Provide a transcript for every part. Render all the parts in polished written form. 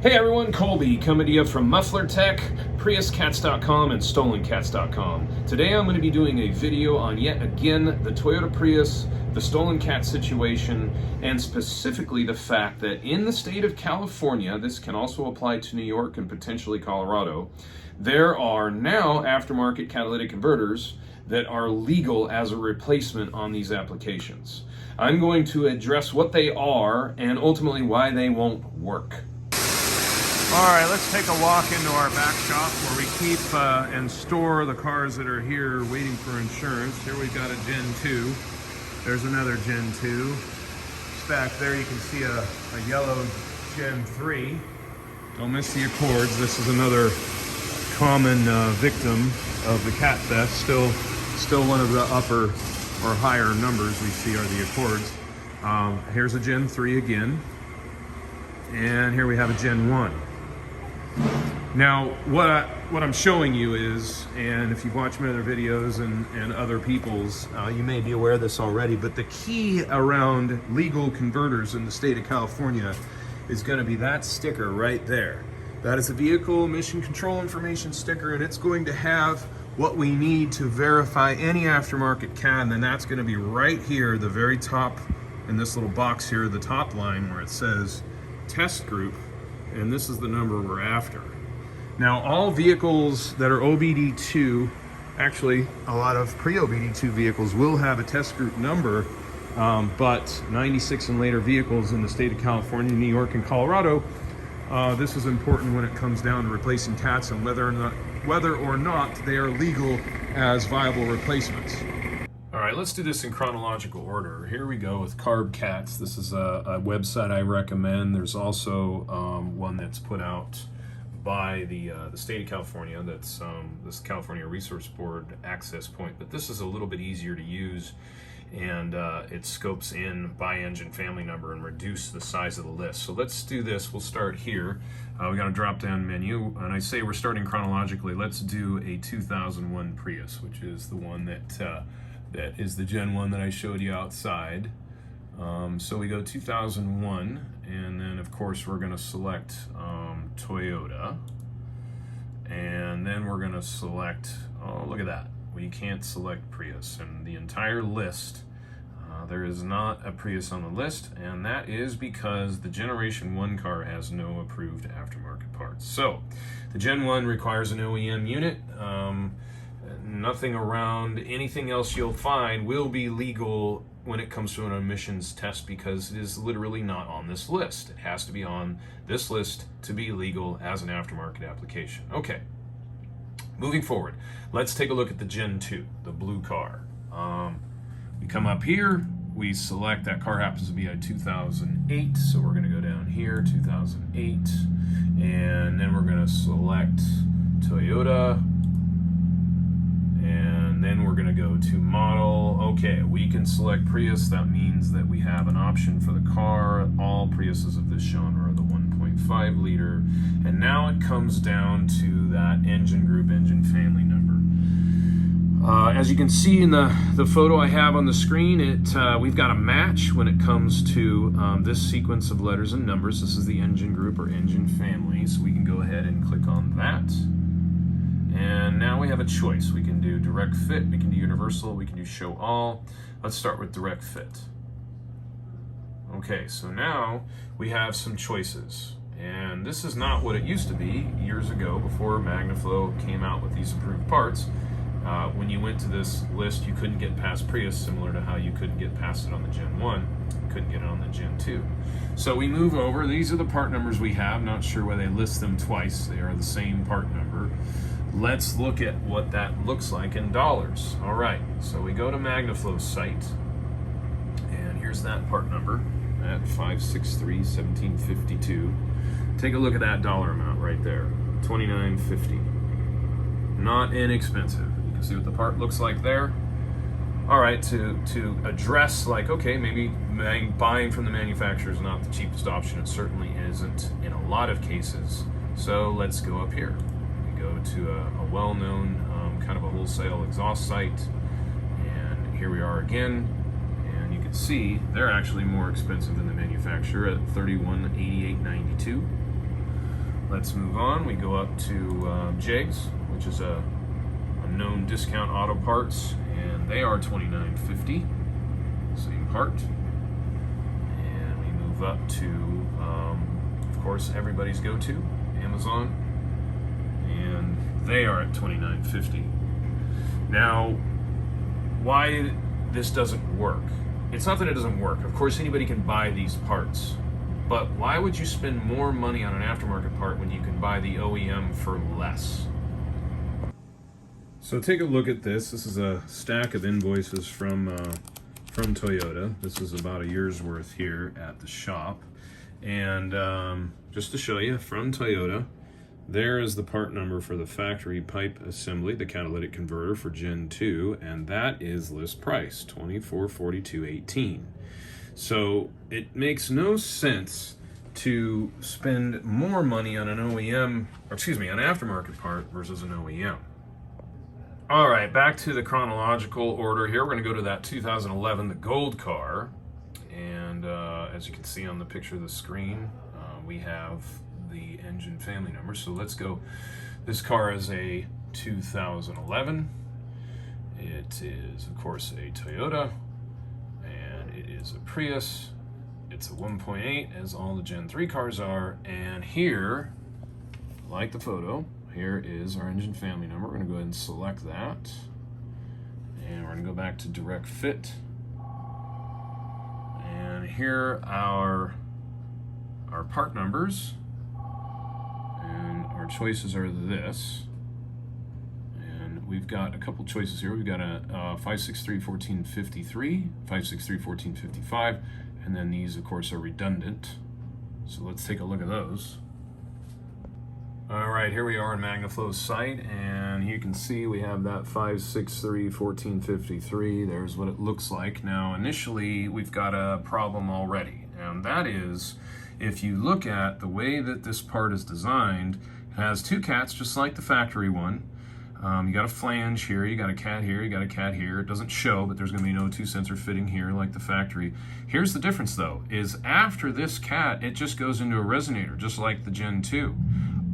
Hey everyone, Colby coming to you from Muffler Tech, PriusCats.com, and StolenCats.com. Today I'm going to be doing a video on yet again the Toyota Prius, the stolen cat situation, and specifically the fact that in the state of California, this can also apply to New York and potentially Colorado, there are now aftermarket catalytic converters that are legal as a replacement on these applications. I'm going to address what they are and ultimately why they won't work. All right, let's take a walk into our back shop where we keep and store the cars that are here waiting for insurance. Here we've got a Gen 2. There's another Gen 2. Just back there you can see a yellow Gen 3. Don't miss the Accords. This is another common victim of the cat theft. Still one of the upper or higher numbers we see are the Accords. Here's a Gen 3 again. And here we have a Gen 1. Now, what I'm showing you is, and if you've watched my other videos and other people's, you may be aware of this already, but the key around legal converters in the state of California is going to be that sticker right there. That is a vehicle emission control information sticker, and it's going to have what we need to verify any aftermarket CAD, and that's going to be right here, the very top, in this little box here, the top line where it says test group, and this is the number we're after. Now, all vehicles that are OBD2, actually a lot of pre-OBD2 vehicles will have a test group number, but 96 and later vehicles in the state of California, New York, and Colorado, this is important when it comes down to replacing cats and whether or not they are legal as viable replacements. All right, let's do this in chronological order. Here we go with Carb Cats. This is a website I recommend. There's also one that's put out by the state of California. That's this California Resource Board access point, but this is a little bit easier to use, and it scopes in by engine family number and reduce the size of the list. So let's do this. We'll start here. We got a drop-down menu, and I say we're starting chronologically. Let's do a 2001 Prius, which is the one that is the Gen 1 that I showed you outside. So we go 2001, and then of course we're going to select Toyota, and then we're going to select, oh look at that, we can't select Prius, and the entire list, there is not a Prius on the list, and that is because the Generation 1 car has no approved aftermarket parts. So the Gen 1 requires an OEM unit. Nothing around anything else you'll find will be legal when it comes to an emissions test because it is literally not on this list. It has to be on this list to be legal as an aftermarket application. Okay, moving forward, let's take a look at the Gen 2, the blue car. We come up here, we select, that car happens to be a 2008, so we're going to go down here, 2008, and then we're going to select Toyota, and then we're going to go to model. Okay, we can select Prius. That means that we have an option for the car. All Priuses of this genre are the 1.5 liter. And now it comes down to that engine group, engine family number. As you can see in the photo I have on the screen, we've got a match when it comes to this sequence of letters and numbers. This is the engine group or engine family. So we can go ahead and click on that. And now we have a choice. We can do direct fit, we can do universal, we can do show all. Let's start with direct fit. Okay, so now we have some choices. And this is not what it used to be years ago before MagnaFlow came out with these approved parts. When you went to this list, you couldn't get past Prius, similar to how you couldn't get past it on the Gen 1. You couldn't get it on the Gen 2. So we move over. These are the part numbers we have. Not sure why they list them twice. They are the same part number. Let's look at what that looks like in dollars. All right, so we go to MagnaFlow's site, and here's that part number at 563-1752. Take a look at that dollar amount right there, $29.50. Not inexpensive. You can see what the part looks like there. All right, to address, like, okay, maybe buying from the manufacturer is not the cheapest option. It certainly isn't in a lot of cases. So let's go up here. Go to a well-known kind of a wholesale exhaust site, and here we are again, and you can see they're actually more expensive than the manufacturer at $3188.92. let's move on. We go up to Jegs, which is a known discount auto parts, and they are $29.50, same part. And we move up to, of course, everybody's go-to, Amazon, and they are at $29.50. Now, why this doesn't work? It's not that it doesn't work. Of course, anybody can buy these parts, but why would you spend more money on an aftermarket part when you can buy the OEM for less? So take a look at this. This is a stack of invoices from Toyota. This is about a year's worth here at the shop. And just to show you, from Toyota, there is the part number for the factory pipe assembly, the catalytic converter for Gen 2, and that is list price, $2442.18. So it makes no sense to spend more money on an OEM, or excuse me, an aftermarket part versus an OEM. All right, back to the chronological order here. We're going to go to that 2011, the gold car. And as you can see on the picture of the screen, we have the engine family number. So let's go. This car is a 2011. It is, of course, a Toyota, and it is a Prius. It's a 1.8, as all the Gen 3 cars are. And here, like the photo, here is our engine family number. We're going to go ahead and select that. And we're going to go back to direct fit. And here are our part numbers. And our choices are this. And we've got a couple choices here. We've got a 563-1453, 563-1455, and then these, of course, are redundant. So let's take a look at those. All right, here we are in MagnaFlow's site, and you can see we have that 563-1453. There's what it looks like. Now, initially, we've got a problem already, and that is, if you look at the way that this part is designed, it has two cats, just like the factory one. You got a flange here, you got a cat here, you got a cat here. It doesn't show, but there's going to be no two-sensor fitting here like the factory. Here's the difference, though, is after this cat, it just goes into a resonator, just like the Gen 2.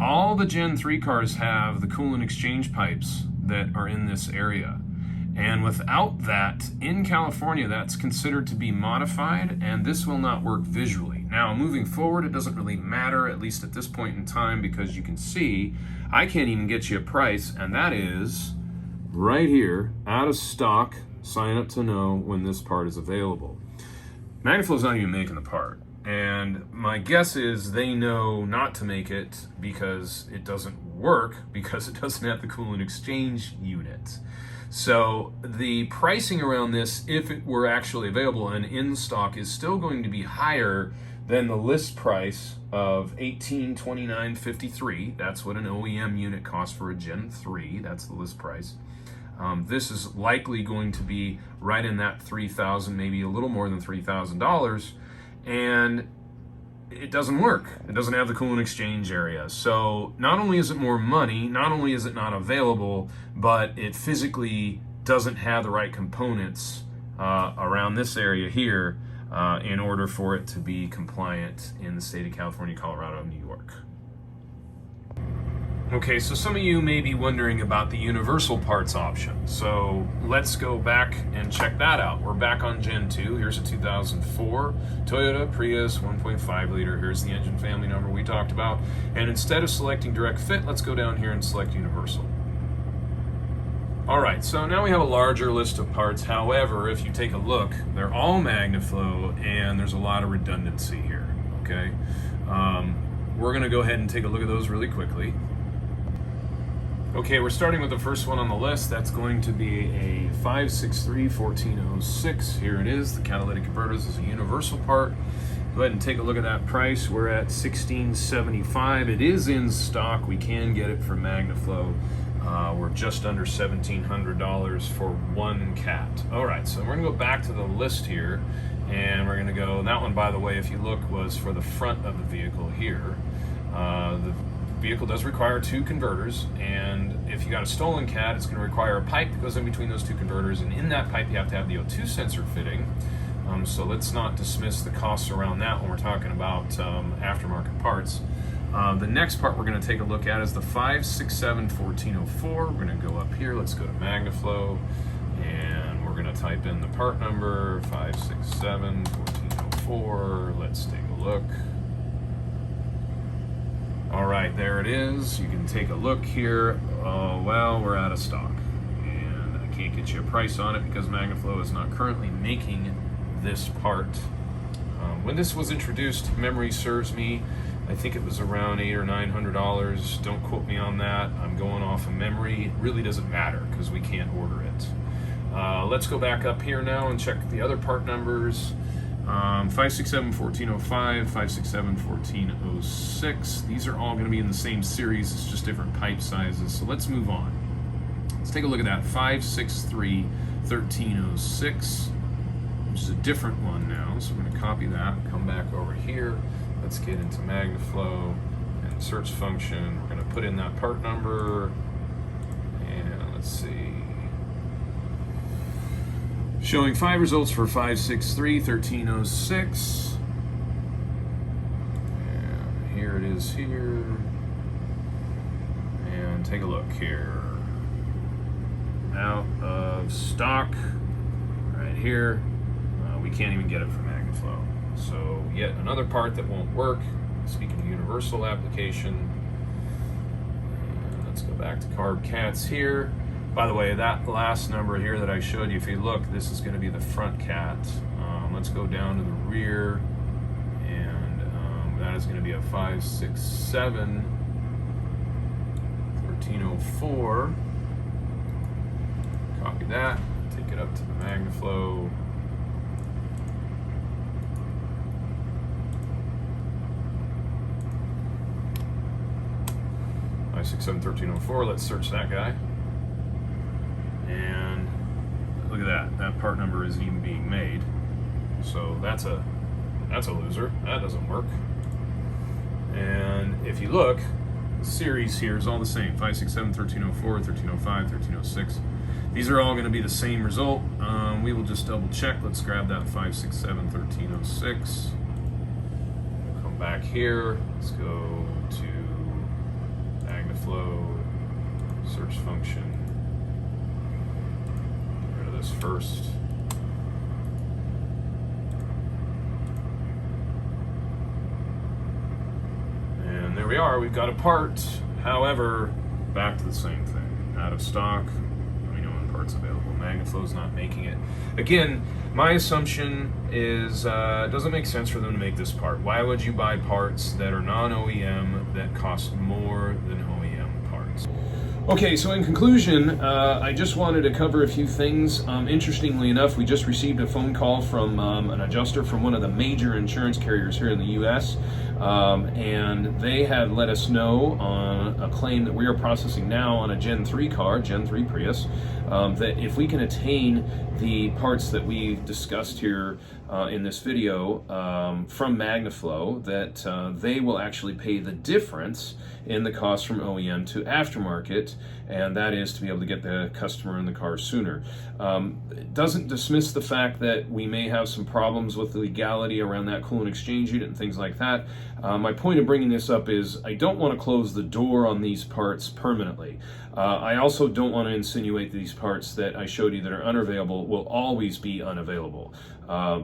All the Gen 3 cars have the coolant exchange pipes that are in this area. And without that, in California, that's considered to be modified, and this will not work visually. Now, moving forward, it doesn't really matter, at least at this point in time, because you can see, I can't even get you a price, and that is right here, out of stock, sign up to know when this part is available. MagnaFlow's not even making the part. And my guess is they know not to make it because it doesn't work, because it doesn't have the coolant exchange unit. So the pricing around this, if it were actually available and in stock, is still going to be higher than the list price of $1829.53. That's what an OEM unit costs for a Gen 3. That's the list price. This is likely going to be right in that $3,000, maybe a little more than $3,000. And it doesn't work. It doesn't have the coolant exchange area. So not only is it more money, not only is it not available, but it physically doesn't have the right components around this area here in order for it to be compliant in the state of California, Colorado, and New York. Okay, so some of you may be wondering about the universal parts option. So let's go back and check that out. We're back on Gen 2. Here's a 2004 Toyota Prius 1.5 liter. Here's the engine family number we talked about. And instead of selecting direct fit, let's go down here and select universal. All right, so now we have a larger list of parts. However, if you take a look, they're all MagnaFlow, and there's a lot of redundancy here, okay? We're gonna go ahead and take a look at those really quickly. Okay, we're starting with the first one on the list. That's going to be a 563-1406. Here it is. The catalytic converters is a universal part. Go ahead and take a look at that price. We're at $1675. It is in stock. We can get it from MagnaFlow. We're just under $1,700 for one cat. All right, so we're gonna go back to the list here, and we're gonna go, that one, by the way, if you look, was for the front of the vehicle here. The vehicle does require two converters, and if you got a stolen cat, it's going to require a pipe that goes in between those two converters, and in that pipe you have to have the O2 sensor fitting. So let's not dismiss the costs around that when we're talking about aftermarket parts. The next part we're going to take a look at is the 567-1404. We're going to go up here. Let's go to MagnaFlow, and we're going to type in the part number 567-1404. Let's take a look. All right, there it is. You can take a look here. Oh, well, we're out of stock, and I can't get you a price on it because MagnaFlow is not currently making this part. When this was introduced, if memory serves me, I think it was around $800 or $900. Don't quote me on that. I'm going off of memory. It really doesn't matter because we can't order it. Let's go back up here now and check the other part numbers. 567-1405, 567-1406. These are all going to be in the same series. It's just different pipe sizes. So let's move on. Let's take a look at that 563-1306, which is a different one now. So we're going to copy that, come back over here. Let's get into MagnaFlow and search function. We're going to put in that part number, and let's see. Showing 5 results for 563-1306. And here it is here. And take a look here. Out of stock right here. We can't even get it from MagnaFlow. So yet another part that won't work. Speaking of universal application. And let's go back to carb cats here. By the way, that last number here that I showed you, if you look, this is going to be the front cat. Let's go down to the rear, and that is going to be a 567-1304. Copy that, take it up to the MagnaFlow. Let's search that guy. And look at that. That part number isn't even being made. So that's a loser. That doesn't work. And if you look, the series here is all the same. 567-1304, 1305, 1306. These are all going to be the same result. We will just double check. Let's grab that 567-1306. We'll come back here. Let's go to MagnaFlow, search function. Get rid of this first. And there we are, we've got a part. However, back to the same thing. Out of stock. Let me know when parts available. MagnaFlow's not making it. Again, my assumption is it doesn't make sense for them to make this part. Why would you buy parts that are non-OEM that cost more than OEM parts? Okay, so in conclusion, I just wanted to cover a few things. Interestingly enough, we just received a phone call from an adjuster from one of the major insurance carriers here in the U.S., and they had let us know on a claim that we are processing now on a Gen 3 car, Gen 3 Prius, that if we can attain the parts that we've discussed here in this video from MagnaFlow, that they will actually pay the difference in the cost from OEM to aftermarket, and that is to be able to get the customer in the car sooner. It doesn't dismiss the fact that we may have some problems with the legality around that coolant exchange unit and things like that. My point of bringing this up is I don't want to close the door on these parts permanently. I also don't want to insinuate these parts that I showed you that are unavailable will always be unavailable.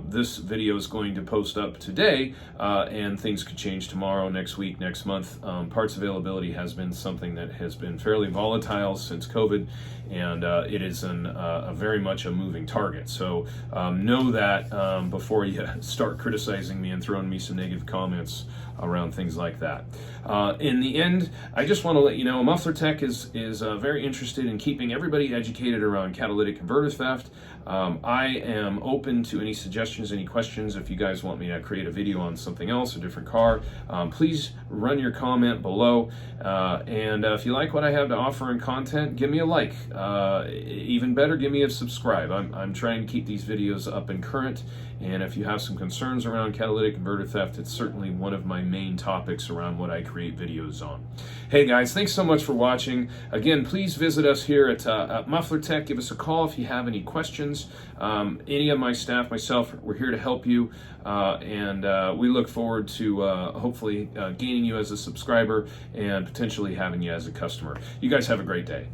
This video is going to post up today, and things could change tomorrow, next week, next month. Parts availability has been something that has been fairly volatile since COVID, and it is very much a moving target. So know that before you start criticizing me and throwing me some negative comments around things like that. In the end, I just want to let you know, Muffler Tech is very interested in keeping everybody educated around catalytic converter theft. I am open to any suggestions, any questions. If you guys want me to create a video on something else, a different car, please run your comment below. And if you like what I have to offer in content, give me a like. Even better, give me a subscribe. I'm trying to keep these videos up and current, And if you have some concerns around catalytic converter theft, it's certainly one of my main topics around what I create videos on. Hey guys, thanks so much for watching. Again, please visit us here at Muffler Tech. Give us a call if you have any questions. Any of my staff, myself, we're here to help you. And we look forward to hopefully gaining you as a subscriber and potentially having you as a customer. You guys have a great day.